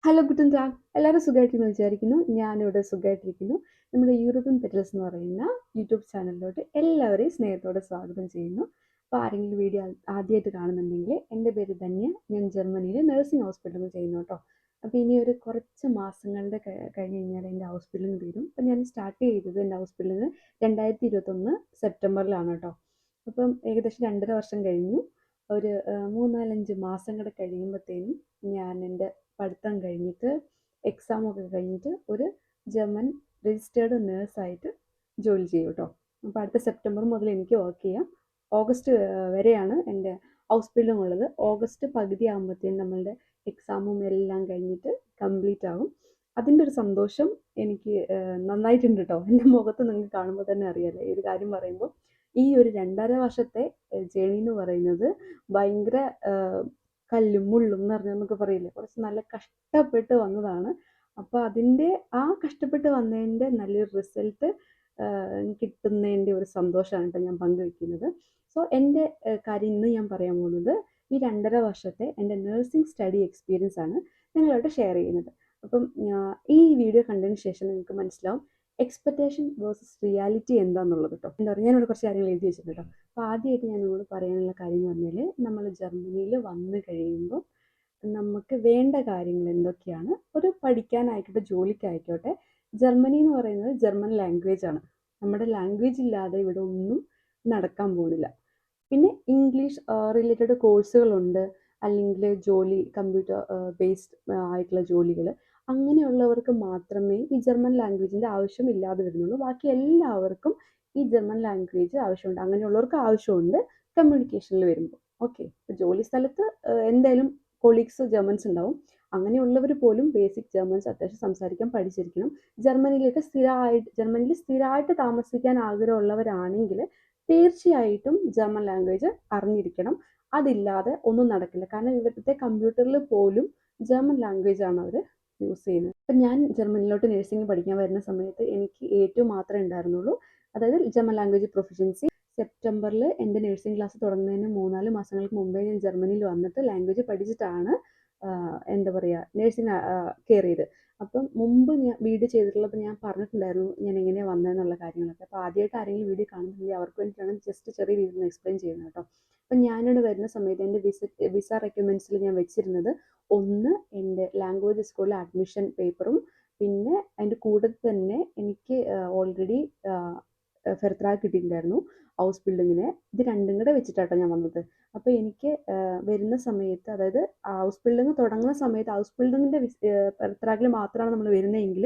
Hello Guten tag. എല്ലാവരും സുഖമായിട്ടിരിക്കുന്നു വിചാരിക്കുന്നു. ഞാനിവിടെ സുഖമായിട്ടിരിക്കുന്നു. നമ്മുടെ യൂറോപ്യൻ പെറ്റൽസ് എന്ന് പറയുന്ന യൂട്യൂബ് ചാനലിലോട്ട് എല്ലാവരെയും സ്നേഹത്തോടെ സ്വാഗതം ചെയ്യുന്നു. അപ്പോൾ ആരെങ്കിലും വീഡിയോ ആദ്യമായിട്ട് കാണുന്നുണ്ടെങ്കിൽ എൻ്റെ പേര് ധന്യ. ഞാൻ ജർമ്മനിയിൽ നഴ്സിംഗ് ഹോസ്പിറ്റലിൽ ചെയ്യുന്നു കേട്ടോ. അപ്പോൾ ഇനി ഒരു കുറച്ച് മാസങ്ങളുടെ കഴിഞ്ഞ് കഴിഞ്ഞാൽ എൻ്റെ ഹോസ്പിറ്റലിൽ തീരും. അപ്പോൾ ഞാൻ സ്റ്റാർട്ട് ചെയ്തത് എൻ്റെ ഹോസ്പിറ്റലിൽ 2021 സെപ്റ്റംബറിലാണ് കേട്ടോ. അപ്പം ഏകദേശം 2.5 വർഷം കഴിഞ്ഞു. ഒരു 3-4-5 മാസം കൂടെ കഴിയുമ്പോഴത്തേനും ഞാൻ എൻ്റെ പഠിത്തം കഴിഞ്ഞിട്ട് എക്സാമൊക്കെ കഴിഞ്ഞിട്ട് ഒരു ജർമ്മൻ രജിസ്റ്റേർഡ് നേഴ്സായിട്ട് ജോലി ചെയ്യും കേട്ടോ. അപ്പോൾ അടുത്ത സെപ്റ്റംബർ മുതൽ എനിക്ക് വർക്ക് ചെയ്യാം. ഓഗസ്റ്റ് വരെയാണ് എൻ്റെ ഹോസ്പിറ്റലും ഉള്ളത്. ഓഗസ്റ്റ് പകുതി ആകുമ്പോഴത്തേനും നമ്മളുടെ എക്സാമും എല്ലാം കഴിഞ്ഞിട്ട് കംപ്ലീറ്റ് ആകും. അതിൻ്റെ ഒരു സന്തോഷം എനിക്ക് നന്നായിട്ടുണ്ട് കേട്ടോ. എൻ്റെ മുഖത്ത് നിങ്ങൾക്ക് കാണുമ്പോൾ തന്നെ അറിയാമല്ലോ ഈ ഒരു കാര്യം പറയുമ്പോൾ. ഈ ഒരു 2.5 വർഷത്തെ ജേണി എന്ന് പറയുന്നത് ഭയങ്കര കല്ലും മുള്ളും എന്ന് പറഞ്ഞാൽ നമുക്ക് പറയില്ലേ, കുറച്ച് നല്ല കഷ്ടപ്പെട്ട് വന്നതാണ്. അപ്പോൾ അതിൻ്റെ ആ കഷ്ടപ്പെട്ട് വന്നതിൻ്റെ നല്ലൊരു റിസൾട്ട് കിട്ടുന്നതിൻ്റെ ഒരു സന്തോഷമാണ് കേട്ടോ ഞാൻ പങ്കുവെക്കുന്നത്. സോ എൻ്റെ കാര്യം ഇന്ന് ഞാൻ പറയാൻ പോകുന്നത് ഈ 2.5 വർഷത്തെ എൻ്റെ നഴ്സിംഗ് സ്റ്റഡി എക്സ്പീരിയൻസ് ആണ് നിങ്ങളോട് ഷെയർ ചെയ്യുന്നത്. അപ്പം ഈ വീഡിയോ കണ്ടതിന് ശേഷം നിങ്ങൾക്ക് മനസ്സിലാവും എക്സ്പെക്റ്റേഷൻ വേഴ്സസ് റിയാലിറ്റി എന്താണെന്നുള്ളത് കേട്ടോ. എന്താ പറയുക, ഞാനിവിടെ കുറച്ച് കാര്യങ്ങൾ എഴുതി വെച്ചിട്ടുണ്ട് കേട്ടോ. അപ്പോൾ ആദ്യമായിട്ട് ഞാൻ നിങ്ങളോട് പറയാനുള്ള കാര്യം എന്ന് പറഞ്ഞാൽ, നമ്മൾ ജർമ്മനിയിൽ വന്നു കഴിയുമ്പോൾ നമുക്ക് വേണ്ട കാര്യങ്ങൾ എന്തൊക്കെയാണ്. ഒരു പഠിക്കാനായിക്കോട്ടെ ജോലിക്കായിക്കോട്ടെ, ജർമ്മനി എന്ന് പറയുന്നത് ജർമ്മൻ ലാംഗ്വേജ് ആണ്. നമ്മുടെ ലാംഗ്വേജ് ഇല്ലാതെ ഇവിടെ ഒന്നും നടക്കാൻ പോകുന്നില്ല. പിന്നെ ഇംഗ്ലീഷ് റിലേറ്റഡ് കോഴ്സുകളുണ്ട്, അല്ലെങ്കിൽ ജോലി കമ്പ്യൂട്ടർ ബേസ്ഡ് ആയിട്ടുള്ള ജോലികൾ. അങ്ങനെയുള്ളവർക്ക് മാത്രമേ ഈ ജർമ്മൻ ലാംഗ്വേജിൻ്റെ ആവശ്യമില്ലാതെ വരുന്നുള്ളൂ. ബാക്കി എല്ലാവർക്കും ഈ ജർമ്മൻ ലാംഗ്വേജ് ആവശ്യമുണ്ട്. അങ്ങനെയുള്ളവർക്ക് ആവശ്യമുണ്ട് കമ്മ്യൂണിക്കേഷനിൽ വരുമ്പോൾ. ഓക്കെ, ഇപ്പോൾ ജോലി സ്ഥലത്ത് എന്തായാലും കൊളീഗ്സ് ജർമ്മൻസ് ഉണ്ടാവും. അങ്ങനെയുള്ളവർ പോലും ബേസിക് ജർമ്മൻസ് അത്യാവശ്യം സംസാരിക്കാൻ പഠിച്ചിരിക്കണം. ജർമ്മനിയിൽ സ്ഥിരമായിട്ട് താമസിക്കാൻ ആഗ്രഹമുള്ളവരാണെങ്കിൽ തീർച്ചയായിട്ടും ജർമ്മൻ ലാംഗ്വേജ് അറിഞ്ഞിരിക്കണം. അതില്ലാതെ ഒന്നും നടക്കില്ല. കാരണം ഇവിടുത്തെ കമ്പ്യൂട്ടറിൽ പോലും ജർമ്മൻ ലാംഗ്വേജ് ആണ് അവർ യൂസ് ചെയ്യുന്നത്. അപ്പം ഞാൻ ജർമ്മനിലോട്ട് നഴ്സിംഗ് പഠിക്കാൻ വരുന്ന സമയത്ത് എനിക്ക് ഏറ്റവും മാത്രമേ ഉണ്ടായിരുന്നുള്ളൂ, അതായത് ജർമ്മൻ ലാംഗ്വേജ് പ്രൊഫഷ്യൻസി. സെപ്റ്റംബറിൽ എൻ്റെ നഴ്സിംഗ് ക്ലാസ് തുടങ്ങുന്നതിന് 3-4 മാസങ്ങൾക്ക് മുമ്പേ ഞാൻ ജർമ്മനിയിൽ വന്നിട്ട് ലാംഗ്വേജ് പഠിച്ചിട്ടാണ് എന്താ പറയുക നഴ്സിംഗ് കയറിയത്. അപ്പം മുമ്പ് ഞാൻ വീഡിയോ ചെയ്തിട്ടുള്ളപ്പോൾ ഞാൻ പറഞ്ഞിട്ടുണ്ടായിരുന്നു ഞാൻ എങ്ങനെയാണ് വന്നതെന്നുള്ള കാര്യങ്ങളൊക്കെ. അപ്പോൾ ആദ്യമായിട്ട് ആരെങ്കിലും വീഡിയോ കാണുന്നുണ്ടെങ്കിൽ അവർക്ക് വേണ്ടിയിട്ടാണ് ജസ്റ്റ് ചെറിയ രീതിയിൽ എക്സ്പ്ലെയിൻ ചെയ്യുന്നത് കേട്ടോ. അപ്പം ഞാനിവിടെ വരുന്ന സമയത്ത് എൻ്റെ വിസ റെക്യുമെൻസിൽ ഞാൻ വെച്ചിരുന്നത് ഒന്ന് എൻ്റെ ലാംഗ്വേജ് സ്കൂളിലെ അഡ്മിഷൻ പേപ്പറും, പിന്നെ അതിൻ്റെ കൂടെ തന്നെ എനിക്ക് ഓൾറെഡി ഫെർട്രാഗ് കിട്ടിയിട്ടുണ്ടായിരുന്നു ഹൗസ് ബിൽഡിങ്ങിന്. ഇത് രണ്ടും കൂടെ വെച്ചിട്ടാട്ടോ ഞാൻ വന്നത്. അപ്പോൾ എനിക്ക് വരുന്ന സമയത്ത്, അതായത് ഹൗസ് ബിൽഡിങ് തുടങ്ങുന്ന സമയത്ത് ഹൗസ് ബിൽഡിങ്ങിൻ്റെ ഫെർട്രാഗിൽ മാത്രമാണ് നമ്മൾ വരുന്നതെങ്കിൽ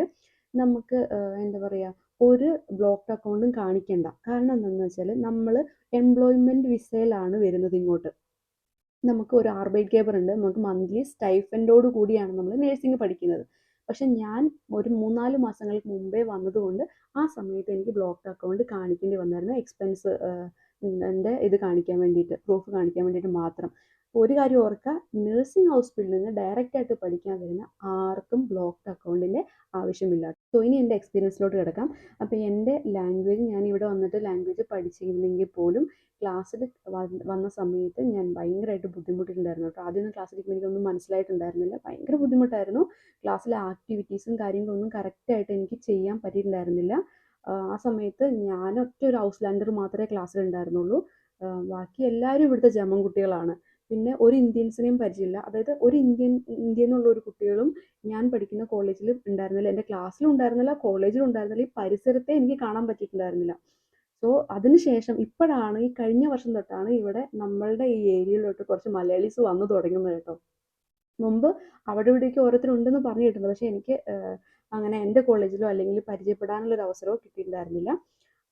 നമുക്ക് എന്താ പറയുക ഒരു ബ്ലോക്ക് അക്കൗണ്ടും കാണിക്കേണ്ട. കാരണം എന്താണെന്ന് വെച്ചാൽ നമ്മൾ എംപ്ലോയ്മെൻറ്റ് വിസയിലാണ് വരുന്നത് ഇങ്ങോട്ട്. നമുക്ക് ഒരു ആർബൈറ്റ് കേബർ ഉണ്ട്, നമുക്ക് മന്ത്ലി സ്റ്റൈഫൻഡോട് കൂടിയാണ് നമ്മൾ നഴ്സിംഗ് പഠിക്കുന്നത്. പക്ഷെ ഞാൻ ഒരു 3-4 മാസങ്ങൾക്ക് മുമ്പേ വന്നതുകൊണ്ട് ആ സമയത്ത് എനിക്ക് ബ്ലോക്ക് അക്കൗണ്ട് കാണിക്കേണ്ടി വന്നായിരുന്നു, എക്സ്പെൻസ് എൻ്റെ ഇത് കാണിക്കാൻ വേണ്ടിയിട്ട്, പ്രൂഫ് കാണിക്കാൻ വേണ്ടിയിട്ട് മാത്രം. ഒരു കാര്യം ഓർക്കുക, നഴ്സിംഗ് ഹോസ്പിറ്റലിൽ നിന്ന് ഡയറക്റ്റ് ആയിട്ട് പഠിക്കാൻ വരുന്ന ആർക്കും ബ്ലോക്ക് അക്കൗണ്ടിൻ്റെ ആവശ്യമില്ല. സോ ഇനി എൻ്റെ എക്സ്പീരിയൻസിലോട്ട് കിടക്കാം. അപ്പോൾ എൻ്റെ ലാംഗ്വേജ്, ഞാൻ ഇവിടെ വന്നിട്ട് ലാംഗ്വേജ് പഠിച്ചിരുന്നെങ്കിൽ പോലും ക്ലാസ്സിൽ വന്ന സമയത്ത് ഞാൻ ഭയങ്കരമായിട്ട് ബുദ്ധിമുട്ടിയിട്ടുണ്ടായിരുന്നു കേട്ടോ. ആദ്യമൊന്നും ക്ലാസ്സിലിരിക്കുമ്പോൾ എനിക്കൊന്നും മനസ്സിലായിട്ടുണ്ടായിരുന്നില്ല, ഭയങ്കര ബുദ്ധിമുട്ടായിരുന്നു. ക്ലാസ്സിലെ ആക്ടിവിറ്റീസും കാര്യങ്ങളൊന്നും കറക്റ്റായിട്ട് എനിക്ക് ചെയ്യാൻ പറ്റിയിട്ടുണ്ടായിരുന്നില്ല. ആ സമയത്ത് ഞാൻ ഒറ്റ ഒരു ഹൗസ് ലാൻഡർ മാത്രമേ ക്ലാസ്സിലുണ്ടായിരുന്നുള്ളൂ. ബാക്കി എല്ലാവരും ഇവിടുത്തെ ജർമ്മൻ കുട്ടികളാണ്. പിന്നെ ഒരു ഇന്ത്യൻസിനെയും പരിചയമില്ല, അതായത് ഒരു ഇന്ത്യയിൽ നിന്നുള്ള ഒരു കുട്ടികളും ഞാൻ പഠിക്കുന്ന കോളേജിൽ ഉണ്ടായിരുന്നില്ല, എൻ്റെ ക്ലാസ്സിലും ഉണ്ടായിരുന്നില്ല, കോളേജിലും ഉണ്ടായിരുന്നില്ല, ഈ പരിസരത്തെ എനിക്ക് കാണാൻ പറ്റിയിട്ടുണ്ടായിരുന്നില്ല. സോ അതിനുശേഷം ഇപ്പോഴാണ്, ഈ കഴിഞ്ഞ വർഷം തൊട്ടാണ് ഇവിടെ നമ്മളുടെ ഈ ഏരിയയിലോട്ട് കുറച്ച് മലയാളീസ് വന്നു തുടങ്ങുന്നത് കേട്ടോ. മുമ്പ് അവിടെ ഇവിടേക്ക് ഓരോരുത്തരുണ്ടെന്ന് പറഞ്ഞു കിട്ടുന്നത്, പക്ഷേ എനിക്ക് അങ്ങനെ എൻ്റെ കോളേജിലോ അല്ലെങ്കിൽ പരിചയപ്പെടാനുള്ളൊരു അവസരമോ കിട്ടിയിട്ടുണ്ടായിരുന്നില്ല.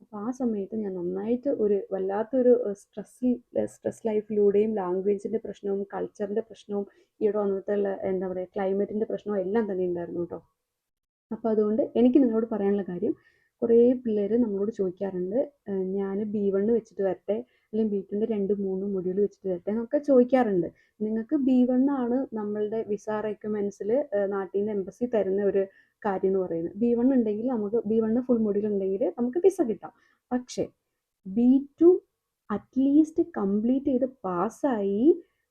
അപ്പോൾ ആ സമയത്ത് ഞാൻ നന്നായിട്ട് ഒരു വല്ലാത്തൊരു സ്ട്രെസ് ലൈഫിലൂടെയും ലാംഗ്വേജിൻ്റെ പ്രശ്നവും കൾച്ചറിൻ്റെ പ്രശ്നവും ഇവിടെ വന്നിട്ടുള്ള എന്താ പറയുക ക്ലൈമറ്റിൻ്റെ പ്രശ്നവും എല്ലാം തന്നെ ഉണ്ടായിരുന്നു കേട്ടോ. അപ്പോൾ അതുകൊണ്ട് എനിക്ക് നിങ്ങളോട് പറയാനുള്ള കാര്യം, കുറേ പിള്ളേർ നമ്മളോട് ചോദിക്കാറുണ്ട്, ഞാൻ B1 വെച്ചിട്ട് വരട്ടെ അല്ലെങ്കിൽ B2ൻ്റെ 2-3 മൊഡ്യൂൾ വെച്ചിട്ട് വരട്ടെ എന്നൊക്കെ ചോദിക്കാറുണ്ട്. നിങ്ങൾക്ക് B1 ആണ് നമ്മളുടെ വിസ റെക്യുമെൻസിൽ നാട്ടിൽ നിന്ന് എംബസി തരുന്ന ഒരു കാര്യം എന്ന് പറയുന്നത്. B1 ഉണ്ടെങ്കിൽ നമുക്ക് B1 ഫുൾ മൊഡ്യൂൾ ഉണ്ടെങ്കിൽ നമുക്ക് വിസ കിട്ടാം. പക്ഷേ B2 അറ്റ്ലീസ്റ്റ് കംപ്ലീറ്റ് ചെയ്ത് പാസ്സായി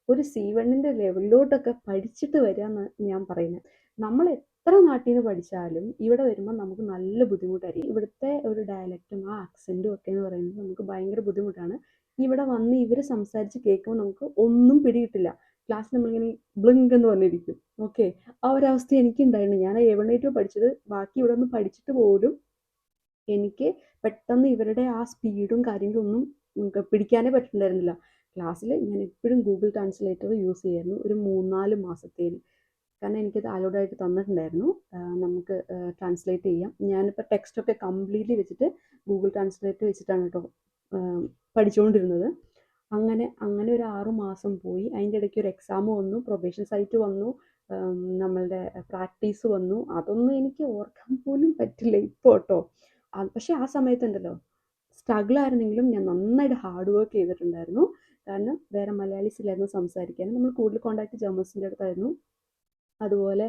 ഒരു C1ൻ്റെ ലെവലിലോട്ടൊക്കെ പഠിച്ചിട്ട് വരിക എന്ന് ഞാൻ പറയുന്നത്. നമ്മൾ എത്ര നാട്ടിൽ നിന്ന് പഠിച്ചാലും ഇവിടെ വരുമ്പോൾ നമുക്ക് നല്ല ബുദ്ധിമുട്ടായിരിക്കും. ഇവിടുത്തെ ഒരു ഡയലക്റ്റും ആ ആക്സെൻറ്റും ഒക്കെ എന്ന് പറയുന്നത് നമുക്ക് ഭയങ്കര ബുദ്ധിമുട്ടാണ്. ഇവിടെ വന്ന് ഇവർ സംസാരിച്ച് കേൾക്കുമ്പോൾ നമുക്ക് ഒന്നും പിടികിട്ടില്ല. ക്ലാസ്സിൽ നമ്മളിങ്ങനെ ബ്ലിങ്ക് എന്ന് പറഞ്ഞിരിക്കും. ഓക്കെ, ആ ഒരവസ്ഥ എനിക്കുണ്ടായിരുന്നു. ഞാൻ എവിടെയായിട്ടോ പഠിച്ചത്, ബാക്കി ഇവിടെ ഒന്ന് പഠിച്ചിട്ട് പോലും എനിക്ക് പെട്ടെന്ന് ഇവരുടെ ആ സ്പീഡും കാര്യങ്ങളും ഒന്നും പിടിക്കാനേ പറ്റുന്നുണ്ടായിരുന്നില്ല. ക്ലാസ്സിൽ ഞാൻ എപ്പോഴും ഗൂഗിൾ ട്രാൻസ്ലേറ്റർ യൂസ് ചെയ്യുമായിരുന്നു ഒരു 3-4 മാസത്തേന്. കാരണം എനിക്കത് അലോഡായിട്ട് തന്നിട്ടുണ്ടായിരുന്നു. നമുക്ക് ട്രാൻസ്ലേറ്റ് ചെയ്യാം. ഞാനിപ്പോൾ ടെക്സ്റ്റൊക്കെ കംപ്ലീറ്റ്ലി വെച്ചിട്ട് ഗൂഗിൾ ട്രാൻസ്ലേറ്റ് വെച്ചിട്ടാണ് കേട്ടോ പഠിച്ചുകൊണ്ടിരുന്നത്. അങ്ങനെ ഒരു 6 മാസം പോയി. അതിൻ്റെ ഇടയ്ക്ക് ഒരു എക്സാം വന്നു, പ്രൊബേഷൻ സൈറ്റ് വന്നു, നമ്മളുടെ പ്രാക്ടീസ് വന്നു. അതൊന്നും എനിക്ക് ഓർക്കാൻ പോലും പറ്റില്ല ഇപ്പോൾ കേട്ടോ. പക്ഷേ ആ സമയത്തുണ്ടല്ലോ, സ്ട്രഗിൾ ആയിരുന്നെങ്കിലും ഞാൻ നന്നായിട്ട് ഹാർഡ് വർക്ക് ചെയ്തിട്ടുണ്ടായിരുന്നു. കാരണം വേറെ മലയാളീസ് ഇല്ലായിരുന്നു സംസാരിക്കാൻ. നമ്മൾ കൂടുതൽ കോൺടാക്ട് ജർമ്മൻസിൻ്റെ അടുത്തായിരുന്നു. അതുപോലെ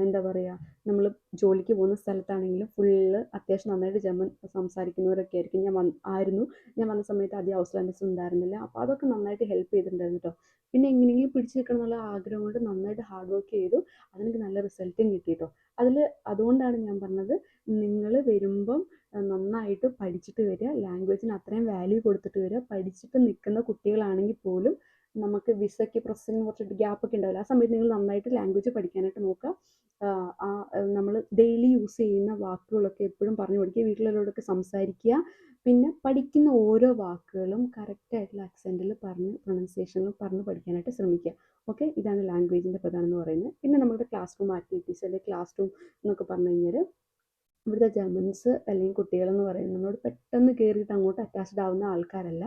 എന്താ പറയുക, നമ്മൾ ജോലിക്ക് പോകുന്ന സ്ഥലത്താണെങ്കിലും ഫുള്ള് അത്യാവശ്യം നന്നായിട്ട് ജർമ്മൻ സംസാരിക്കുന്നവരൊക്കെ ആയിരിക്കും. ഞാൻ വന്ന സമയത്ത് അധികം ഔസ്ലാൻഡേഴ്സ് ഉണ്ടായിരുന്നില്ല. അപ്പോൾ അതൊക്കെ നന്നായിട്ട് ഹെൽപ്പ് ചെയ്തിട്ടുണ്ടായിരുന്നു കേട്ടോ. പിന്നെ എങ്ങനെയെങ്കിലും പിടിച്ച് നിൽക്കണം എന്നുള്ള ആഗ്രഹം കൊണ്ട് നന്നായിട്ട് ഹാർഡ് വർക്ക് ചെയ്തു. അതെനിക്ക് നല്ല റിസൾട്ടും കിട്ടി കേട്ടോ. അതുകൊണ്ടാണ് ഞാൻ പറഞ്ഞത്, നിങ്ങൾ വരുമ്പം നന്നായിട്ട് പഠിച്ചിട്ട് വരിക. ലാംഗ്വേജിന് അത്രയും വാല്യൂ കൊടുത്തിട്ട് വരിക. പഠിച്ചിട്ട് നിൽക്കുന്ന കുട്ടികളാണെങ്കിൽ പോലും നമുക്ക് വിസയ്ക്ക് പ്രോസസ്സിങ്ങിന് കുറച്ച് ഗ്യാപ്പൊക്കെ ഉണ്ടാവില്ല. ആ സമയത്ത് നിങ്ങൾ നന്നായിട്ട് ലാംഗ്വേജ് പഠിക്കാനായിട്ട് നോക്കുക. നമ്മൾ ഡെയിലി യൂസ് ചെയ്യുന്ന വാക്കുകളൊക്കെ എപ്പോഴും പറഞ്ഞു പഠിക്കുക. വീട്ടിലുള്ളവരോടൊക്കെ സംസാരിക്കുക. പിന്നെ പഠിക്കുന്ന ഓരോ വാക്കുകളും കറക്റ്റായിട്ടുള്ള ആക്സെൻറ്റിൽ പ്രൊണൗൺസിയേഷനിൽ പറഞ്ഞ് പഠിക്കാനായിട്ട് ശ്രമിക്കുക. ഓക്കെ, ഇതാണ് ലാംഗ്വേജിൻ്റെ പ്രധാനം എന്ന് പറയുന്നത്. പിന്നെ നമ്മുടെ ക്ലാസ് റൂം ആക്ടിവിറ്റീസ്, അല്ലെങ്കിൽ ക്ലാസ് റൂം എന്നൊക്കെ പറഞ്ഞു കഴിഞ്ഞാൽ, ഇവിടുത്തെ ജർമ്മൻസ് അല്ലെങ്കിൽ കുട്ടികളെന്ന് പറയുന്നത് നമ്മളോട് പെട്ടെന്ന് കയറിയിട്ട് അങ്ങോട്ട് അറ്റാച്ച്ഡ് ആവുന്ന ആൾക്കാരല്ല.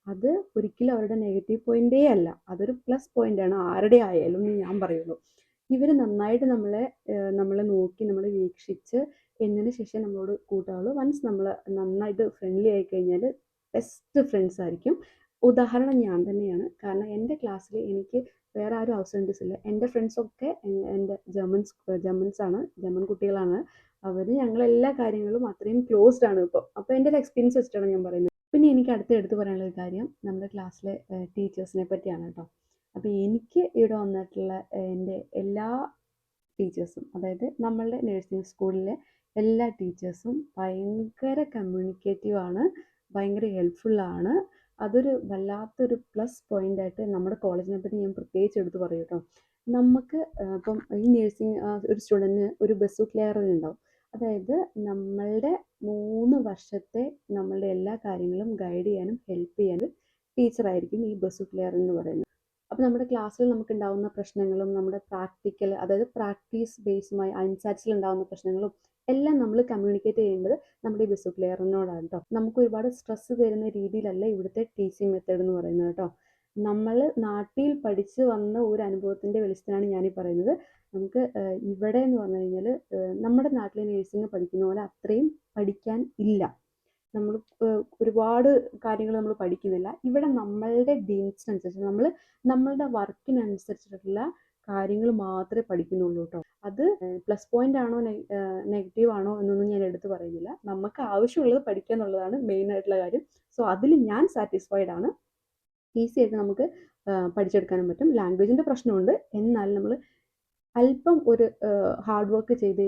അത് ഒരിക്കലും അവരുടെ നെഗറ്റീവ് പോയിന്റേ അല്ല, അതൊരു പ്ലസ് പോയിന്റാണ് ആരുടെ ആയാലും എന്ന് ഞാൻ പറയുള്ളൂ. ഇവർ നന്നായിട്ട് നമ്മളെ നോക്കി, നമ്മളെ വീക്ഷിച്ച് എന്നതിന് ശേഷം നമ്മളോട് കൂട്ടാവുള്ളൂ. വൺസ് നമ്മൾ നന്നായിട്ട് ഫ്രണ്ട്ലി ആയി കഴിഞ്ഞാൽ ബെസ്റ്റ് ഫ്രണ്ട്സ് ആയിരിക്കും. ഉദാഹരണം ഞാൻ തന്നെയാണ്. കാരണം എൻ്റെ ക്ലാസ്സിൽ എനിക്ക് വേറെ ആരും ഔട്ട്സൈഡേഴ്സ് ഇല്ല. എൻ്റെ ഫ്രണ്ട്സൊക്കെ എൻ്റെ ജർമ്മൻസ് ആണ്, ജർമ്മൻ കുട്ടികളാണ്. അവർ ഞങ്ങളെല്ലാ കാര്യങ്ങളും അത്രയും ക്ലോസ്ഡ് ആണ് ഇപ്പോൾ. അപ്പോൾ എൻ്റെ ഒരു എക്സ്പീരിയൻസ് വെച്ചിട്ടാണ് ഞാൻ പറയുന്നത്. പിന്നെ എനിക്ക് എടുത്ത് പറയാനുള്ള ഒരു കാര്യം നമ്മുടെ ക്ലാസ്സിലെ ടീച്ചേഴ്സിനെ പറ്റിയാണ് കേട്ടോ. അപ്പോൾ എനിക്ക് ഇവിടെ വന്നിട്ടുള്ള എൻ്റെ എല്ലാ ടീച്ചേഴ്സും, അതായത് നമ്മളുടെ നഴ്സിംഗ് സ്കൂളിലെ എല്ലാ ടീച്ചേഴ്സും ഭയങ്കര കമ്മ്യൂണിക്കേറ്റീവാണ്, ഭയങ്കര ഹെൽപ്ഫുള്ളാണ്. അതൊരു വല്ലാത്തൊരു പ്ലസ് പോയിൻ്റായിട്ട് നമ്മുടെ കോളേജിനെ പറ്റി ഞാൻ പ്രത്യേകിച്ച് എടുത്ത് പറയും കേട്ടോ. നമുക്ക് ഇപ്പം ഈ നഴ്സിംഗ് ഒരു സ്റ്റുഡൻറ്റിന് ഒരു ബസ് ക്ലിയറിംഗ് ഉണ്ടാവും. അതായത് നമ്മളുടെ 3 വർഷത്തെ നമ്മളുടെ എല്ലാ കാര്യങ്ങളും ഗൈഡ് ചെയ്യാനും ഹെൽപ്പ് ചെയ്യാനും ടീച്ചറായിരിക്കും ഈ ബസ് ക്ലിയറിംഗ് എന്ന് പറയുന്നത്. അപ്പോൾ നമ്മുടെ ക്ലാസ്സിൽ നമുക്കുണ്ടാവുന്ന പ്രശ്നങ്ങളും നമ്മുടെ പ്രാക്ടിക്കൽ, അതായത് പ്രാക്ടീസ് ബേസുമായി അൻസാറ്റ്സിൽ ഉണ്ടാകുന്ന പ്രശ്നങ്ങളും എല്ലാം നമ്മൾ കമ്മ്യൂണിക്കേറ്റ് ചെയ്യേണ്ടത് നമ്മുടെ ഈ ബസ് ക്ലിയറിനോടാണ് കേട്ടോ. നമുക്ക് ഒരുപാട് സ്ട്രെസ്സ് തരുന്ന രീതിയിലല്ല ഇവിടുത്തെ ടീച്ചിങ് മെത്തേഡ് എന്ന് പറയുന്നത് കേട്ടോ. നമ്മൾ നാട്ടിൽ പഠിച്ച് വന്ന ഒരു അനുഭവത്തിൻ്റെ വെളിച്ചത്തിലാണ് ഞാനീ പറയുന്നത്. നമുക്ക് ഇവിടെ എന്ന് പറഞ്ഞു കഴിഞ്ഞാൽ നമ്മുടെ നാട്ടിലെ നഴ്സിംഗ് പഠിക്കുന്ന പോലെ അത്രയും പഠിക്കാൻ ഇല്ല. നമ്മൾ ഒരുപാട് കാര്യങ്ങൾ നമ്മൾ പഠിക്കുന്നില്ല. ഇവിടെ നമ്മളുടെ ഡീൻസിനനുസരിച്ച് നമ്മളുടെ വർക്കിനനുസരിച്ചിട്ടുള്ള കാര്യങ്ങൾ മാത്രമേ പഠിക്കുന്നുള്ളൂ കേട്ടോ. അത് പ്ലസ് പോയിന്റ് ആണോ നെഗറ്റീവ് ആണോ എന്നൊന്നും ഞാൻ എടുത്ത് പറയുന്നില്ല. നമുക്ക് ആവശ്യമുള്ളത് പഠിക്കുക എന്നുള്ളതാണ് മെയിൻ ആയിട്ടുള്ള കാര്യം. സോ അതിൽ ഞാൻ സാറ്റിസ്ഫൈഡ് ആണ്. ഈസി ആയിട്ട് നമുക്ക് പഠിച്ചെടുക്കാനും പറ്റും. ലാംഗ്വേജിൻ്റെ പ്രശ്നമുണ്ട്, എന്നാൽ നമ്മൾ അല്പം ഒരു ഹാർഡ് വർക്ക് ചെയ്ത്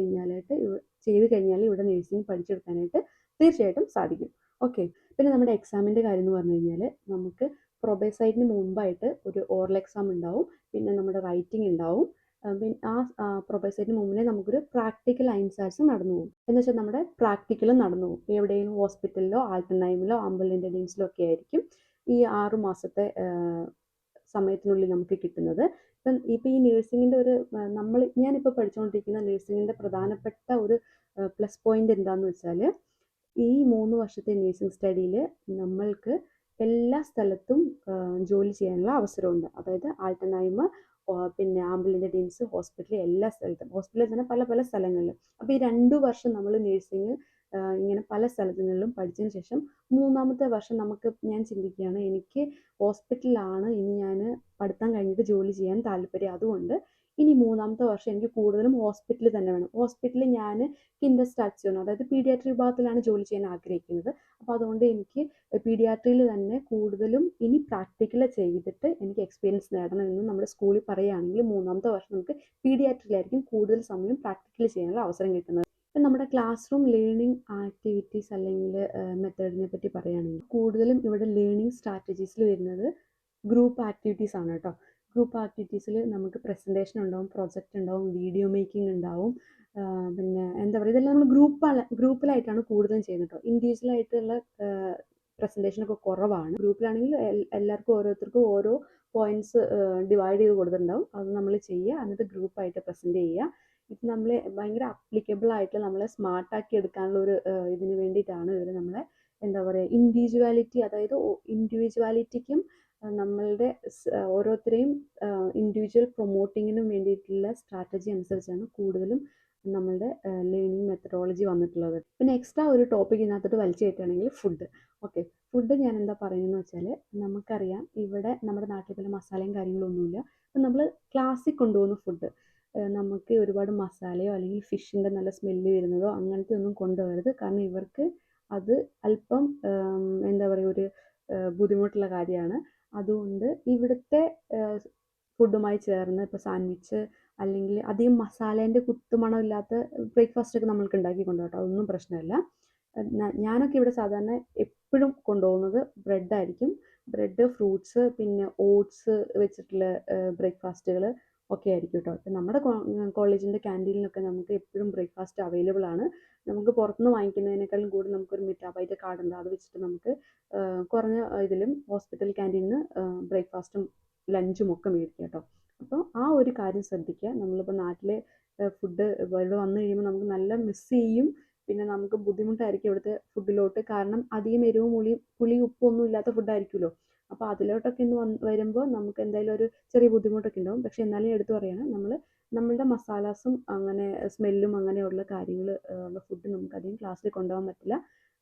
കഴിഞ്ഞാൽ ഇവിടെ നഴ്സിംഗ് പഠിച്ചെടുക്കാനായിട്ട് തീർച്ചയായിട്ടും സാധിക്കും. ഓക്കെ, പിന്നെ നമ്മുടെ എക്സാമിൻ്റെ കാര്യം എന്ന് പറഞ്ഞു കഴിഞ്ഞാൽ, നമുക്ക് പ്രൊബേസൈറ്റിന് മുമ്പായിട്ട് ഒരു ഓറൽ എക്സാം ഉണ്ടാവും. പിന്നെ നമ്മുടെ റൈറ്റിംഗ് ഉണ്ടാവും. പിന്നെ ആ പ്രൊബേസൈറ്റിന് മുന്നേ നമുക്കൊരു പ്രാക്ടിക്കൽ അയൻസാറ്റ്സ് നടന്നു പോകും. എന്ന് വെച്ചാൽ നമ്മുടെ പ്രാക്ടിക്കലും നടന്നു പോകും. എവിടെയെങ്കിലും ഹോസ്പിറ്റലിലോ ആൾട്ടർനൈമിലോ ആംബുലൻസ് ഡീൻസിലോ ഒക്കെ ആയിരിക്കും ഈ 6 മാസത്തെ സമയത്തിനുള്ളിൽ നമുക്ക് കിട്ടുന്നത്. ഇപ്പം ഈ നഴ്സിങ്ങിൻ്റെ ഞാനിപ്പോൾ പഠിച്ചുകൊണ്ടിരിക്കുന്ന നഴ്സിങ്ങിൻ്റെ പ്രധാനപ്പെട്ട ഒരു പ്ലസ് പോയിന്റ് എന്താണെന്ന് വെച്ചാൽ, ഈ 3 വർഷത്തെ നഴ്സിംഗ് സ്റ്റഡിയിൽ നമ്മൾക്ക് എല്ലാ സ്ഥലത്തും ജോലി ചെയ്യാനുള്ള അവസരമുണ്ട്. അതായത് ആൾട്ടർനൈം, പിന്നെ ആംബുലൻസ് ഡീൻസ്, ഹോസ്പിറ്റൽ, എല്ലാ സ്ഥലത്തും. ഹോസ്പിറ്റലിൽ തന്നെ പല പല സ്ഥലങ്ങളിൽ. അപ്പോൾ ഈ 2 വർഷം നമ്മൾ നഴ്സിംഗ് ഇങ്ങനെ പല സ്ഥലങ്ങളിലും പഠിച്ചതിന് ശേഷം 3ാമത്തെ വർഷം ഞാൻ ചിന്തിക്കുകയാണ്, എനിക്ക് ഹോസ്പിറ്റലിലാണ് ഇനി ഞാൻ പഠിത്തം കഴിഞ്ഞിട്ട് ജോലി ചെയ്യാൻ താല്പര്യം. അതുകൊണ്ട് ഇനി 3-ാമത്തെ വർഷം എനിക്ക് കൂടുതലും ഹോസ്പിറ്റലിൽ തന്നെ വേണം. ഹോസ്പിറ്റലിൽ ഞാൻ കിൻഡർ സ്റ്റാറ്റ്സ്യൂൺ, അതായത് പീഡിയാട്രി വിഭാഗത്തിലാണ് ജോലി ചെയ്യാൻ ആഗ്രഹിക്കുന്നത്. അപ്പോൾ അതുകൊണ്ട് എനിക്ക് പീഡിയാട്രിയിൽ തന്നെ കൂടുതലും ഇനി പ്രാക്ടിക്കൽ ചെയ്തിട്ട് എനിക്ക് എക്സ്പീരിയൻസ് നേടണമെന്ന് നമ്മുടെ സ്കൂളിൽ പറയുകയാണെങ്കിൽ 3-ാമത്തെ വർഷം നമുക്ക് പീഡിയാട്രിയിലായിരിക്കും കൂടുതൽ സമയം പ്രാക്ടിക്കൽ ചെയ്യാനുള്ള അവസരം കിട്ടുന്നത്. ഇപ്പം നമ്മുടെ ക്ലാസ് റൂം ലേണിംഗ് ആക്ടിവിറ്റീസ് അല്ലെങ്കിൽ മെത്തേഡിനെ പറ്റി പറയുകയാണെങ്കിൽ കൂടുതലും ഇവിടെ ലേണിംഗ് സ്ട്രാറ്റജീസിൽ വരുന്നത് ഗ്രൂപ്പ് ആക്ടിവിറ്റീസ് ആണ് കേട്ടോ. ഗ്രൂപ്പ് ആക്ടിവിറ്റീസിൽ നമുക്ക് പ്രസൻറ്റേഷൻ ഉണ്ടാവും, പ്രൊജക്റ്റ് ഉണ്ടാവും, വീഡിയോ മേക്കിംഗ് ഉണ്ടാവും. പിന്നെ എന്താ പറയുക, ഇതെല്ലാം നമ്മൾ ഗ്രൂപ്പിലായിട്ടാണ് കൂടുതലും ചെയ്യുന്നത് കേട്ടോ. ഇൻഡിവിജ്വലായിട്ടുള്ള പ്രസൻറ്റേഷനൊക്കെ കുറവാണ്. ഗ്രൂപ്പിലാണെങ്കിൽ എല്ലാവർക്കും ഓരോരുത്തർക്കും ഓരോ പോയിന്റ്സ് ഡിവൈഡ് ചെയ്ത് കൊടുത്തിട്ടുണ്ടാവും. അത് നമ്മൾ ചെയ്യുക, എന്നിട്ട് ഗ്രൂപ്പായിട്ട് പ്രസൻറ്റ് ചെയ്യുക. ഇത് നമ്മൾ ഭയങ്കര അപ്ലിക്കബിൾ ആയിട്ട് നമ്മളെ സ്മാർട്ടാക്കി എടുക്കാനുള്ള ഒരു ഇതിന് വേണ്ടിയിട്ടാണ് ഇവർ നമ്മളെ എന്താ പറയുക ഇൻഡിവിജ്വാലിറ്റി, അതായത് ഇൻഡിവിജ്വാലിറ്റിക്കും നമ്മളുടെ ഓരോരുത്തരെയും ഇൻഡിവിജ്വൽ പ്രൊമോട്ടിങ്ങിനും വേണ്ടിയിട്ടുള്ള സ്ട്രാറ്റജി അനുസരിച്ചാണ് കൂടുതലും നമ്മളുടെ ലേണിംഗ് മെത്തഡോളജി വന്നിട്ടുള്ളത്. പിന്നെ എക്സ്ട്രാ ഒരു ടോപ്പിക് ഇതിനകത്തോട്ട് വലിച്ചു കയറ്റുകയാണെങ്കിൽ ഫുഡ്. ഓക്കെ, ഫുഡ് ഞാൻ എന്താ പറയുന്നതെന്ന് വെച്ചാൽ, നമുക്കറിയാം ഇവിടെ നമ്മുടെ നാട്ടിൽ പോലെ മസാലയും കാര്യങ്ങളൊന്നുമില്ല. അപ്പം നമ്മൾ ക്ലാസ്സിൽ കൊണ്ടുപോകുന്ന ഫുഡ് നമുക്ക് ഒരുപാട് മസാലയോ അല്ലെങ്കിൽ ഫിഷിൻ്റെ നല്ല സ്മെല്ല് വരുന്നതോ അങ്ങനത്തെ ഒന്നും കൊണ്ടുപോകരുത്. കാരണം ഇവർക്ക് അത് അല്പം എന്താ പറയുക ഒരു ബുദ്ധിമുട്ടുള്ള കാര്യമാണ്. അതുകൊണ്ട് ഇവിടുത്തെ ഫുഡുമായി ചേർന്ന് ഇപ്പോൾ സാൻഡ്വിച്ച് അല്ലെങ്കിൽ അധികം മസാലേൻ്റെ കുത്തുമണമില്ലാത്ത ബ്രേക്ക്ഫാസ്റ്റൊക്കെ നമ്മൾക്ക് ഉണ്ടാക്കി കൊണ്ടുപോകട്ടോ, അതൊന്നും പ്രശ്നമല്ല. ഞാനൊക്കെ ഇവിടെ സാധാരണ എപ്പോഴും കൊണ്ടുപോകുന്നത് ബ്രെഡായിരിക്കും. ബ്രെഡ്, ഫ്രൂട്ട്സ്, പിന്നെ ഓട്സ് വെച്ചിട്ടുള്ള ബ്രേക്ക്ഫാസ്റ്റുകൾ ഒക്കെ ആയിരിക്കും കേട്ടോ. ഇപ്പം നമ്മുടെ കോളേജിൻ്റെ ക്യാൻറ്റീനിലൊക്കെ നമുക്ക് എപ്പോഴും ബ്രേക്ക്ഫാസ്റ്റ് അവൈലബിൾ ആണ്. നമുക്ക് പുറത്തുനിന്ന് വാങ്ങിക്കുന്നതിനേക്കാളും കൂടുതൽ നമുക്കൊരു മിറ്റാബൈറ്റ് കാർഡ് ഉണ്ട്, അത് വെച്ചിട്ട് നമുക്ക് കുറഞ്ഞ ഇതിലും ഹോസ്പിറ്റൽ ക്യാൻറ്റീനിന്ന് ബ്രേക്ക്ഫാസ്റ്റും ലഞ്ചും ഒക്കെ മേടിക്കാം കേട്ടോ. അപ്പോൾ ആ ഒരു കാര്യം ശ്രദ്ധിക്കുക. നമ്മളിപ്പോൾ നാട്ടിലെ ഫുഡ് ഇവിടെ വന്നു കഴിയുമ്പോൾ നമുക്ക് നല്ല മിസ് ചെയ്യും. പിന്നെ നമുക്ക് ബുദ്ധിമുട്ടായിരിക്കും ഇവിടുത്തെ ഫുഡിലോട്ട്, കാരണം അധികം എരിവും പുളി ഉപ്പൊന്നും ഇല്ലാത്ത ഫുഡായിരിക്കുമല്ലോ. അപ്പോൾ അതിലോട്ടൊക്കെ ഇന്ന് വരുമ്പോൾ നമുക്ക് എന്തായാലും ഒരു ചെറിയ ബുദ്ധിമുട്ടൊക്കെ ഉണ്ടാവും. പക്ഷെ എന്നാലും എടുത്തു പറയുകയാണ്, നമ്മളുടെ മസാലാസും അങ്ങനെ സ്മെല്ലും അങ്ങനെയുള്ള കാര്യങ്ങൾ ഉള്ള ഫുഡ് നമുക്ക് അധികം ക്ലാസ്സിൽ കൊണ്ടുപോകാൻ പറ്റില്ല.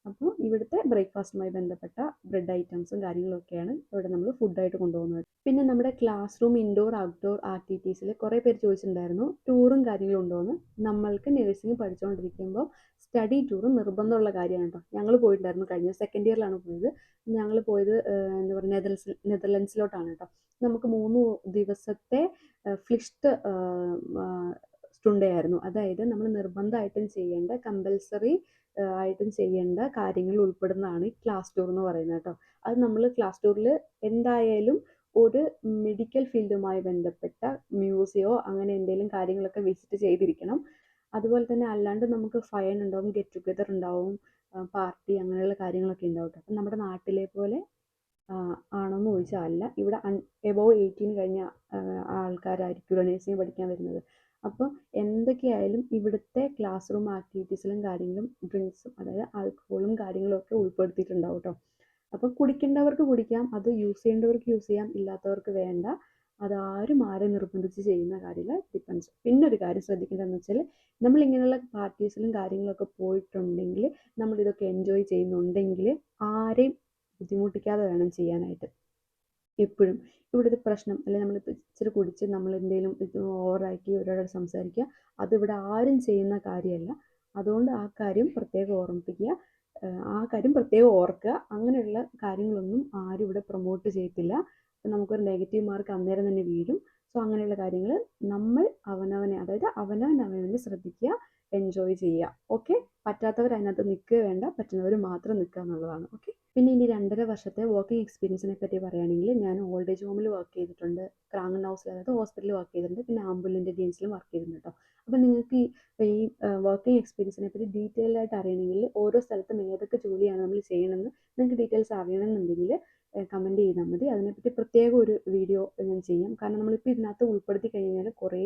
അപ്പോൾ ഇവിടുത്തെ ബ്രേക്ക്ഫാസ്റ്റുമായി ബന്ധപ്പെട്ട ബ്രെഡ് ഐറ്റംസും കാര്യങ്ങളൊക്കെയാണ് ഇവിടെ നമ്മൾ ഫുഡായിട്ട് കൊണ്ടുപോകുന്നത്. പിന്നെ നമ്മുടെ ക്ലാസ് റൂം ഇൻഡോർ ഔട്ട്ഡോർ ആക്ടിവിറ്റീസിൽ കുറേ പേര് ചോദിച്ചിട്ടുണ്ടായിരുന്നു ടൂറും കാര്യങ്ങളും ഉണ്ടോയെന്ന്. നമ്മൾക്ക് നഴ്സിംഗ് പഠിച്ചുകൊണ്ടിരിക്കുമ്പോൾ സ്റ്റഡി ടൂർ നിർബന്ധമുള്ള കാര്യമാണ് കേട്ടോ. ഞങ്ങൾ പോയിട്ടുണ്ടായിരുന്നു, കഴിഞ്ഞ സെക്കൻഡ് ഇയറിലാണ് പോയത്. ഞങ്ങൾ പോയത് എന്താ പറയുക നെതർലൻഡ്സിലോട്ടാണ് കേട്ടോ. നമുക്ക് 3 ദിവസത്തെ ഫ്ലിഷ്ട് സ്റ്റുണ്ടേ ആയിരുന്നു. അതായത് നമ്മൾ നിർബന്ധമായിട്ടും ചെയ്യേണ്ട, കമ്പൽസറി ആയിട്ടും ചെയ്യേണ്ട കാര്യങ്ങൾ ഉൾപ്പെടുന്നതാണ് ഈ ക്ലാസ് ടൂർ എന്ന് പറയുന്നത് കേട്ടോ. അത് നമ്മൾ ക്ലാസ് ടൂറിൽ എന്തായാലും ഒരു മെഡിക്കൽ ഫീൽഡുമായി ബന്ധപ്പെട്ട മ്യൂസിയമോ അങ്ങനെ എന്തെങ്കിലും കാര്യങ്ങളൊക്കെ വിസിറ്റ് ചെയ്തിരിക്കണം. അതുപോലെ തന്നെ അല്ലാണ്ട് നമുക്ക് ഫയൻ ഉണ്ടാവും, ഗെറ്റ് ടുഗെദർ ഉണ്ടാവും, പാർട്ടി അങ്ങനെയുള്ള കാര്യങ്ങളൊക്കെ ഉണ്ടാവും കേട്ടോ. അപ്പം നമ്മുടെ നാട്ടിലെ പോലെ ആണോയെന്ന് ചോദിച്ചാൽ അല്ല. ഇവിടെ എബോവ് 18 കഴിഞ്ഞ ആൾക്കാരായിരിക്കുമല്ലോ നഴ്സിംഗ് പഠിക്കാൻ വരുന്നത്. അപ്പോൾ എന്തൊക്കെയായാലും ഇവിടുത്തെ ക്ലാസ് റൂം ആക്ടിവിറ്റീസിലും കാര്യങ്ങളും ഡ്രിങ്ക്സും, അതായത് ആൽക്കഹോളും കാര്യങ്ങളും ഒക്കെ ഉൾപ്പെടുത്തിയിട്ടുണ്ടാവും കേട്ടോ. അപ്പോൾ കുടിക്കേണ്ടവർക്ക് കുടിക്കാം, അത് യൂസ് ചെയ്യേണ്ടവർക്ക് യൂസ് ചെയ്യാം, ഇല്ലാത്തവർക്ക് വേണ്ട. അതാരും ആരെ നിർബന്ധിച്ച് ചെയ്യുന്ന കാര്യമില്ല, ഡിപ്പെൻസ്. പിന്നെ ഒരു കാര്യം ശ്രദ്ധിക്കേണ്ടതെന്ന് വെച്ചാൽ, നമ്മളിങ്ങനെയുള്ള പാർട്ടീസിലും കാര്യങ്ങളൊക്കെ പോയിട്ടുണ്ടെങ്കിൽ, നമ്മളിതൊക്കെ എൻജോയ് ചെയ്യുന്നുണ്ടെങ്കിൽ ആരെയും ബുദ്ധിമുട്ടിക്കാതെ വേണം ചെയ്യാനായിട്ട്. എപ്പോഴും ഇവിടുത്തെ പ്രശ്നം, അല്ലെങ്കിൽ നമ്മളിപ്പോൾ ഇച്ചിരി കുടിച്ച് നമ്മൾ എന്തെങ്കിലും ഓവറാക്കി ഒരാളോട് സംസാരിക്കുക, അതിവിടെ ആരും ചെയ്യുന്ന കാര്യമല്ല. അതുകൊണ്ട് ആ കാര്യം പ്രത്യേകം ഓർമ്മിപ്പിക്കുക, ആ കാര്യം പ്രത്യേകം ഓർക്കുക. അങ്ങനെയുള്ള കാര്യങ്ങളൊന്നും ആരും ഇവിടെ പ്രൊമോട്ട് ചെയ്യത്തില്ല. നമുക്കൊരു നെഗറ്റീവ് മാർക്ക് അന്നേരം തന്നെ വീഴും. സോ അങ്ങനെയുള്ള കാര്യങ്ങൾ നമ്മൾ അവനവനെ, അതായത് അവനവനെ ശ്രദ്ധിക്കുക, എൻജോയ് ചെയ്യുക. ഓക്കെ, പറ്റാത്തവർ അതിനകത്ത് നിൽക്കുക വേണ്ട, പറ്റുന്നവർ മാത്രം നിൽക്കുക എന്നുള്ളതാണ്. ഓക്കെ. പിന്നെ ഇനി 2.5 വർഷത്തെ വർക്കിംഗ് എക്സ്പീരിയൻസിനെ പറ്റി പറയുകയാണെങ്കിൽ, ഞാൻ ഓൾഡ് ഏജ് ഹോമിൽ വർക്ക് ചെയ്തിട്ടുണ്ട്, ക്രാങ്ങൻ ഹൗസിൽ അതായത് ഹോസ്പിറ്റലിൽ വർക്ക് ചെയ്തിട്ടുണ്ട്, പിന്നെ ആംബുലൻറ്റ് ഡീൻസിലും വർക്ക് ചെയ്തിട്ടുണ്ട് കേട്ടോ. അപ്പോൾ നിങ്ങൾക്ക് ഈ വർക്കിംഗ് എക്സ്പീരിയൻസിനെ പറ്റി ഡീറ്റെയിൽ ആയിട്ട് അറിയണമെങ്കിൽ, ഓരോ സ്ഥലത്തും ഏതൊക്കെ ജോലിയാണ് നമ്മൾ ചെയ്യണമെന്ന് നിങ്ങൾക്ക് ഡീറ്റെയിൽസ് അറിയണമെന്നുണ്ടെങ്കിൽ കമൻറ്റ് ചെയ്താൽ മതി. അതിനെപ്പറ്റി പ്രത്യേകം ഒരു വീഡിയോ ഞാൻ ചെയ്യാം. കാരണം നമ്മളിപ്പോൾ ഇതിനകത്ത് ഉൾപ്പെടുത്തി കഴിഞ്ഞാൽ കുറേ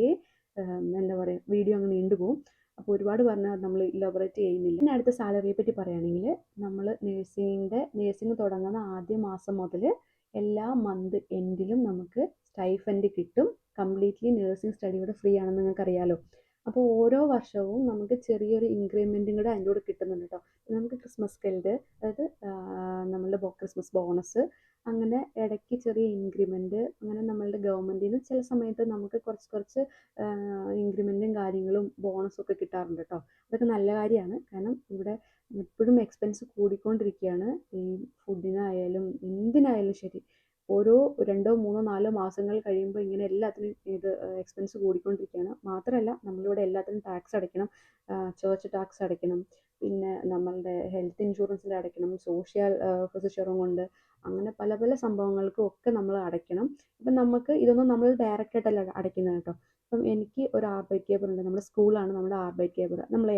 എന്താ പറയുക വീഡിയോ അങ്ങ് നീണ്ടുപോകും. അപ്പോൾ ഒരുപാട് പറഞ്ഞാൽ നമ്മൾ ഇലോബറേറ്റ് ചെയ്യുന്നില്ല. പിന്നെ അടുത്ത സാലറിയെ പറ്റി പറയുകയാണെങ്കിൽ, നമ്മൾ നേഴ്സിംഗ് തുടങ്ങുന്ന ആദ്യ മാസം മുതൽ എല്ലാ മന്ത് എൻഡിലും നമുക്ക് സ്റ്റൈഫൻഡ് കിട്ടും. കംപ്ലീറ്റ്ലി നേഴ്സിംഗ് സ്റ്റഡി ഇവിടെ ഫ്രീ ആണെന്ന് നിങ്ങൾക്ക് അറിയാലോ. അപ്പോൾ ഓരോ വർഷവും നമുക്ക് ചെറിയൊരു ഇൻക്രിമെൻറ്റും കൂടെ അതിൻ്റെ കൂടെ കിട്ടുന്നുണ്ട് കേട്ടോ. നമുക്ക് ക്രിസ്മസ് ഗിൽഡ്, അതായത് നമ്മളുടെ ക്രിസ്മസ് ബോണസ്, അങ്ങനെ ഇടയ്ക്ക് ചെറിയ ഇൻക്രിമെൻറ്റ് അങ്ങനെ നമ്മളുടെ ഗവൺമെൻറ്റിൽ നിന്ന് ചില സമയത്ത് നമുക്ക് കുറച്ച് കുറച്ച് ഇൻക്രിമെൻറ്റും കാര്യങ്ങളും ബോണസും ഒക്കെ കിട്ടാറുണ്ട് കേട്ടോ. അതൊക്കെ നല്ല കാര്യമാണ്. കാരണം ഇവിടെ എപ്പോഴും എക്സ്പെൻസ് കൂടിക്കൊണ്ടിരിക്കുകയാണ്. ഈ ഫുഡിനായാലും എന്തിനായാലും ശരി. ഓരോ 2, 3, 4 മാസങ്ങൾ കഴിയുമ്പോൾ ഇങ്ങനെ എല്ലാത്തിനും എക്സ്പെൻസ് കൂടിക്കൊണ്ടിരിക്കുകയാണ്. മാത്രമല്ല നമ്മളിവിടെ എല്ലാത്തിനും ടാക്സ് അടയ്ക്കണം. ചേർച്ച് ടാക്സ് അടയ്ക്കണം. പിന്നെ നമ്മളുടെ ഹെൽത്ത് ഇൻഷുറൻസിൻ്റെ അടയ്ക്കണം. സോഷ്യൽ ഷെയറും കൊണ്ട് അങ്ങനെ പല പല സംഭവങ്ങൾക്കും ഒക്കെ നമ്മൾ അടയ്ക്കണം. അപ്പം നമുക്ക് ഇതൊന്നും നമ്മൾ ഡയറക്റ്റായിട്ടല്ല അടയ്ക്കുന്നത് കേട്ടോ. അപ്പം എനിക്ക് ഒരു ആർബൈറ്റ് ഉണ്ട്. നമ്മുടെ സ്കൂളാണ് നമ്മുടെ ആർബൈറ്റ് നമ്മളെ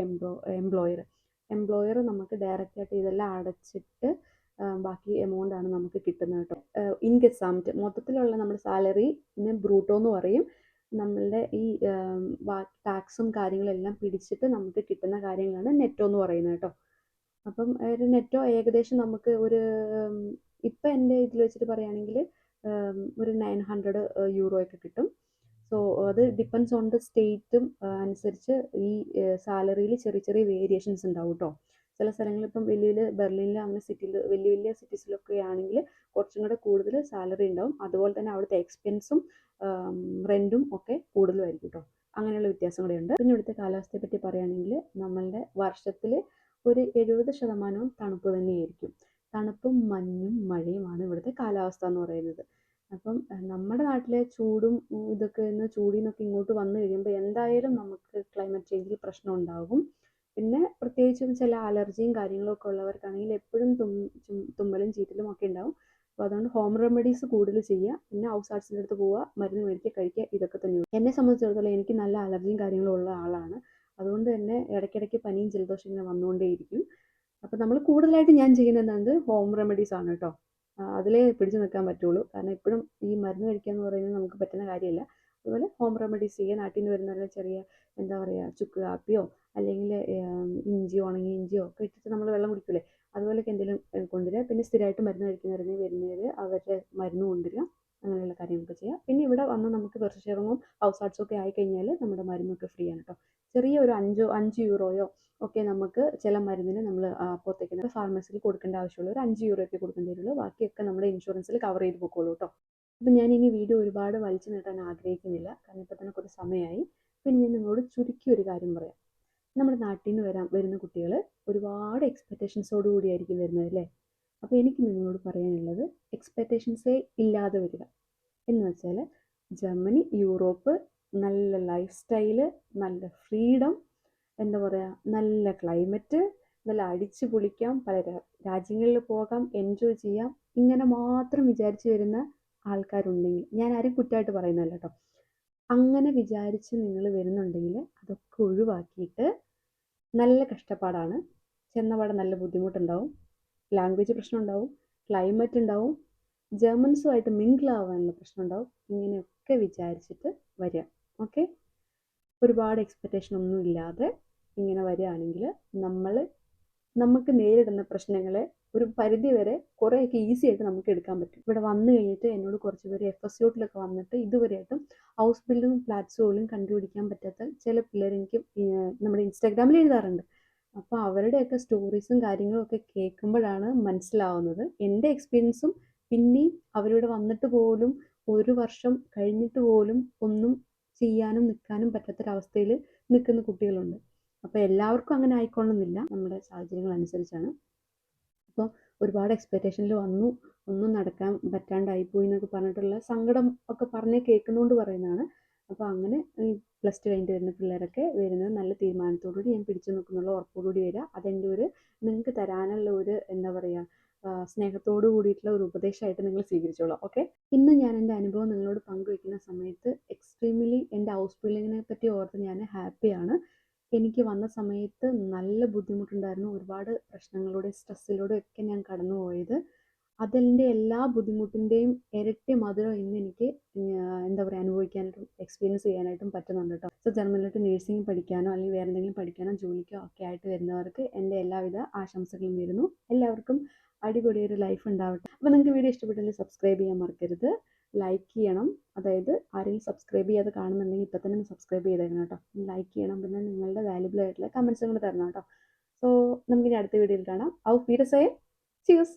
എംപ്ലോയർ നമുക്ക് ഡയറക്റ്റായിട്ട് ഇതെല്ലാം അടച്ചിട്ട് ബാക്കി എമൗണ്ട് ആണ് നമുക്ക് കിട്ടുന്നത് കേട്ടോ. ഇൻകസാമിറ്റ് മൊത്തത്തിലുള്ള നമ്മുടെ സാലറി പിന്നെ ബ്രൂട്ടോ എന്ന് പറയും. നമ്മളുടെ ഈ ടാക്സും കാര്യങ്ങളും എല്ലാം പിടിച്ചിട്ട് നമുക്ക് കിട്ടുന്ന കാര്യങ്ങളാണ് നെറ്റോ എന്ന് പറയുന്നത് കേട്ടോ. അപ്പം ഒരു നെറ്റോ ഏകദേശം നമുക്ക് ഒരു ഇപ്പം എൻ്റെ ഇതിൽ വെച്ചിട്ട് പറയുകയാണെങ്കിൽ ഒരു 900 യൂറോ ഒക്കെ കിട്ടും. സോ അത് ഡിപ്പെൻസ് ഓൺ ദ സ്റ്റേറ്റും അനുസരിച്ച് ഈ സാലറിയിൽ ചെറിയ ചെറിയ വേരിയേഷൻസ് ഉണ്ടാവും കേട്ടോ. ചില സ്ഥലങ്ങളിൽ ഇപ്പം വലിയ വലിയ ബെർലിനിൽ അങ്ങനെ സിറ്റിയിൽ വലിയ വലിയ സിറ്റീസിലൊക്കെ ആണെങ്കിൽ കുറച്ചും കൂടെ കൂടുതൽ സാലറി ഉണ്ടാവും. അതുപോലെ തന്നെ അവിടുത്തെ എക്സ്പെൻസും റെൻറ്റും ഒക്കെ കൂടുതലുമായിരിക്കും കേട്ടോ. അങ്ങനെയുള്ള വ്യത്യാസം കൂടെയുണ്ട്. പിന്നെ ഇവിടുത്തെ കാലാവസ്ഥയെ പറ്റി പറയുകയാണെങ്കിൽ നമ്മളുടെ വർഷത്തിൽ ഒരു 70% തണുപ്പ് തന്നെയായിരിക്കും. തണുപ്പും മഞ്ഞും മഴയുമാണ് ഇവിടുത്തെ കാലാവസ്ഥ എന്ന് പറയുന്നത്. അപ്പം നമ്മുടെ നാട്ടിലെ ചൂടും ഇതൊക്കെ ചൂടിൽ നിന്നൊക്കെ ഇങ്ങോട്ട് വന്നു കഴിയുമ്പോൾ എന്തായാലും നമുക്ക് ക്ലൈമറ്റ് ചേഞ്ചിൽ പ്രശ്നം ഉണ്ടാകും. പിന്നെ പ്രത്യേകിച്ചും ചില അലർജിയും കാര്യങ്ങളും ഒക്കെ ഉള്ളവർക്കാണെങ്കിൽ എപ്പോഴും തുമ്മലും ചീറ്റലും ഒക്കെ ഉണ്ടാവും. അപ്പോൾ അതുകൊണ്ട് ഹോം റെമഡീസ് കൂടുതൽ ചെയ്യുക. പിന്നെ ഹൗസ് ആർട്സിൻ്റെ അടുത്ത് പോവുക, മരുന്ന് മേടിക്കുക, കഴിക്കുക, ഇതൊക്കെ തന്നെയാണ്. എന്നെ സംബന്ധിച്ചിടത്തോളം എനിക്ക് നല്ല അലർജിയും കാര്യങ്ങളും ഉള്ള ആളാണ്. അതുകൊണ്ട് തന്നെ ഇടയ്ക്കിടയ്ക്ക് പനിയും ജലദോഷം ഇങ്ങനെ വന്നുകൊണ്ടേയിരിക്കും. അപ്പോൾ നമ്മൾ കൂടുതലായിട്ട് ഞാൻ ചെയ്യുന്നത് എന്താണ് ഹോം റെമഡീസ് ആണ് കേട്ടോ. അതിലേ പിടിച്ചു നിൽക്കാൻ പറ്റുള്ളൂ. കാരണം എപ്പോഴും ഈ മരുന്ന് കഴിക്കുക എന്ന് പറയുന്നത് നമുക്ക് പറ്റുന്ന കാര്യമല്ല. അതുപോലെ ഹോം റെമഡീസ് ചെയ്യുക. നാട്ടിൽ നിന്ന് വരുന്ന ചെറിയ എന്താ പറയുക ചുക്ക് കാപ്പിയോ അല്ലെങ്കിൽ ഇഞ്ചിയോ ഉണങ്ങിയ ഇഞ്ചിയോ ഒക്കെ ഇട്ടിട്ട് നമ്മൾ വെള്ളം കുടിക്കില്ലേ, അതുപോലെയൊക്കെ എന്തെങ്കിലും കൊണ്ടുവരിക. പിന്നെ സ്ഥിരമായിട്ട് മരുന്ന് വരുന്നവർ അവരുടെ മരുന്ന് കൊണ്ടുവരിക. അങ്ങനെയുള്ള കാര്യങ്ങളൊക്കെ ചെയ്യുക. പിന്നെ ഇവിടെ വന്ന് നമുക്ക് വെർഷഷെയറിങ്ങും ഹൗസ് ആർട്സും ഒക്കെ ആയിക്കഴിഞ്ഞാൽ നമ്മുടെ മരുന്നൊക്കെ ഫ്രീ ആണ് കേട്ടോ. ചെറിയ ഒരു 5 യൂറോയോ ഒക്കെ നമുക്ക് ചില മരുന്നിന് നമ്മൾ പുറത്തേക്ക് ഫാർമസിയിൽ കൊടുക്കേണ്ട ആവശ്യമുള്ളൂ. ഒരു 5 യൂറോ ഒക്കെ കൊടുക്കേണ്ടി വരുള്ളൂ. ബാക്കിയൊക്കെ നമ്മുടെ ഇൻഷുറൻസിൽ കവർ ചെയ്ത് പോയിക്കോളൂ കേട്ടോ. അപ്പം ഞാൻ ഇനി വീഡിയോ ഒരുപാട് വലിച്ചു നീട്ടാൻ ആഗ്രഹിക്കുന്നില്ല. കാരണം ഇപ്പോൾ തന്നെ കുറച്ച് സമയമായി. പിന്നെ ഞാൻ നിങ്ങളോട് ചുരുക്കി ഒരു കാര്യം പറയാം. നമ്മുടെ നാട്ടിൽ നിന്ന് വരുന്ന കുട്ടികൾ ഒരുപാട് എക്സ്പെക്റ്റേഷൻസോട് കൂടിയായിരിക്കും വരുന്നത് അല്ലേ. അപ്പോൾ എനിക്ക് നിങ്ങളോട് പറയാനുള്ളത് എക്സ്പെക്റ്റേഷൻസേ ഇല്ലാതെ വരിക. എന്ന് വെച്ചാൽ ജർമ്മനി, യൂറോപ്പ്, നല്ല ലൈഫ് സ്റ്റൈല്, നല്ല ഫ്രീഡം, എന്താ പറയുക, നല്ല ക്ലൈമറ്റ്, നല്ല അടിച്ചു പൊളിക്കാം, പല രാജ്യങ്ങളിൽ പോകാം, എൻജോയ് ചെയ്യാം, ഇങ്ങനെ മാത്രം വിചാരിച്ച് വരുന്ന ആൾക്കാരുണ്ടെങ്കിൽ, ഞാൻ ആരും കുറ്റമായിട്ട് പറയുന്നതല്ല കേട്ടോ, അങ്ങനെ വിചാരിച്ച് നിങ്ങൾ വരുന്നുണ്ടെങ്കിൽ അതൊക്കെ ഒഴിവാക്കിയിട്ട്, നല്ല കഷ്ടപ്പാടാണ്, ചെന്നപാടെ നല്ല ബുദ്ധിമുട്ടുണ്ടാവും, ലാംഗ്വേജ് പ്രശ്നം ഉണ്ടാവും, ക്ലൈമറ്റ് ഉണ്ടാവും, ജർമ്മൻസുമായിട്ട് മിങ്കിൾ ആവാനുള്ള പ്രശ്നം ഉണ്ടാവും. ഇങ്ങനെയൊക്കെ വിചാരിച്ചിട്ട് വരിക. ഓക്കെ, ഒരുപാട് എക്സ്പെക്റ്റേഷൻ ഒന്നും ഇല്ലാതെ ഇങ്ങനെ വരികയാണെങ്കിൽ നമുക്ക് നേരിടുന്ന പ്രശ്നങ്ങളെ ഒരു പരിധി വരെ കുറേയൊക്കെ ഈസി ആയിട്ട് നമുക്ക് എടുക്കാൻ പറ്റും. ഇവിടെ വന്നു കഴിഞ്ഞിട്ട് എന്നോട് കുറച്ച് പേര് FSUട്ടിലൊക്കെ വന്നിട്ട് ഇതുവരെയായിട്ടും ഹൗസ് ബിൽഡിങ്ങും ഫ്ലാറ്റ്സ് പോലും കണ്ടുപിടിക്കാൻ പറ്റാത്ത ചില പിള്ളേർ എനിക്ക് നമ്മുടെ ഇൻസ്റ്റാഗ്രാമിൽ എഴുതാറുണ്ട്. അപ്പോൾ അവരുടെയൊക്കെ സ്റ്റോറീസും കാര്യങ്ങളും ഒക്കെ കേൾക്കുമ്പോഴാണ് മനസ്സിലാവുന്നത്. എൻ്റെ എക്സ്പീരിയൻസും പിന്നെയും അവരിവിടെ വന്നിട്ട് പോലും 1 വർഷം കഴിഞ്ഞിട്ട് പോലും ഒന്നും ചെയ്യാനും നിൽക്കാനും പറ്റാത്തൊരവസ്ഥയിൽ നിൽക്കുന്ന കുട്ടികളുണ്ട്. അപ്പോൾ എല്ലാവർക്കും അങ്ങനെ ആയിക്കൊള്ളുന്നില്ല, നമ്മുടെ സാഹചര്യങ്ങൾ അനുസരിച്ചാണ്. അപ്പോൾ ഒരുപാട് എക്സ്പെക്റ്റേഷനിൽ വന്നു, ഒന്നും നടക്കാൻ പറ്റാണ്ടായിപ്പോയി എന്നൊക്കെ പറഞ്ഞിട്ടുള്ള സങ്കടം ഒക്കെ പറഞ്ഞ് കേൾക്കുന്നതുകൊണ്ട് പറയുന്നതാണ്. അപ്പോൾ അങ്ങനെ ഈ +2 കഴിഞ്ഞിട്ട് വരുന്ന പിള്ളേരൊക്കെ വരുന്നത് നല്ല തീരുമാനത്തോടുകൂടി ഞാൻ പിടിച്ചു നിൽക്കുന്നുള്ള ഉറപ്പോടുകൂടി വരിക. അതെൻ്റെ ഒരു നിങ്ങൾക്ക് തരാനുള്ള ഒരു എന്താ പറയുക സ്നേഹത്തോട് കൂടിയിട്ടുള്ള ഒരു ഉപദേശമായിട്ട് നിങ്ങൾ സ്വീകരിച്ചോളൂ. ഓക്കെ, ഇന്ന് ഞാൻ എൻ്റെ അനുഭവം നിങ്ങളോട് പങ്കുവയ്ക്കുന്ന സമയത്ത് എക്സ്ട്രീംലി എൻ്റെ ഹൗസ് ബിൽഡിങ്ങിനെ പറ്റി ഓർത്ത് ഞാൻ ഹാപ്പിയാണ്. എനിക്ക് വന്ന സമയത്ത് നല്ല ബുദ്ധിമുട്ടുണ്ടായിരുന്നു. ഒരുപാട് പ്രശ്നങ്ങളിലൂടെ സ്ട്രെസ്സിലൂടെ ഒക്കെ ഞാൻ കടന്നു പോയത്. അതിൻ്റെ എല്ലാ ബുദ്ധിമുട്ടിൻ്റെയും ഇരട്ടി മധുരം ഇന്ന് എനിക്ക് എന്താ പറയുക അനുഭവിക്കാനായിട്ടും എക്സ്പീരിയൻസ് ചെയ്യാനായിട്ടും പറ്റുന്നുണ്ട് കേട്ടോ. സോ ജർമ്മനിലോട്ട് നേഴ്സിംഗ് പഠിക്കാനോ അല്ലെങ്കിൽ വേറെ എന്തെങ്കിലും പഠിക്കാനോ ജോലിക്കോ ഒക്കെ ആയിട്ട് വരുന്നവർക്ക് എൻ്റെ എല്ലാവിധ ആശംസകളും നേരുന്നു. എല്ലാവർക്കും അടിപൊളി ഒരു ലൈഫ് ഉണ്ടാവട്ടെ. അപ്പോൾ നിങ്ങൾക്ക് വീഡിയോ ഇഷ്ടപ്പെട്ടെങ്കിൽ സബ്സ്ക്രൈബ് ചെയ്യാൻ മറക്കരുത്, ലൈക്ക് ചെയ്യണം. അതായത് ആരെങ്കിലും സബ്സ്ക്രൈബ് ചെയ്യാതെ കാണുന്നുണ്ടെങ്കിൽ ഇപ്പോൾ തന്നെ സബ്സ്ക്രൈബ് ചെയ്തേക്കണം കേട്ടോ. ലൈക്ക് ചെയ്യണം, പിന്നെ നിങ്ങളുടെ വാല്യുബിൾ ആയിട്ടുള്ള കമൻസും കൂടെ തരണം കേട്ടോ. സോ നമുക്കിനി അടുത്ത വീഡിയോയിൽ കാണാം. ഔഫ് വീഡിയോസേ, ചീസ്.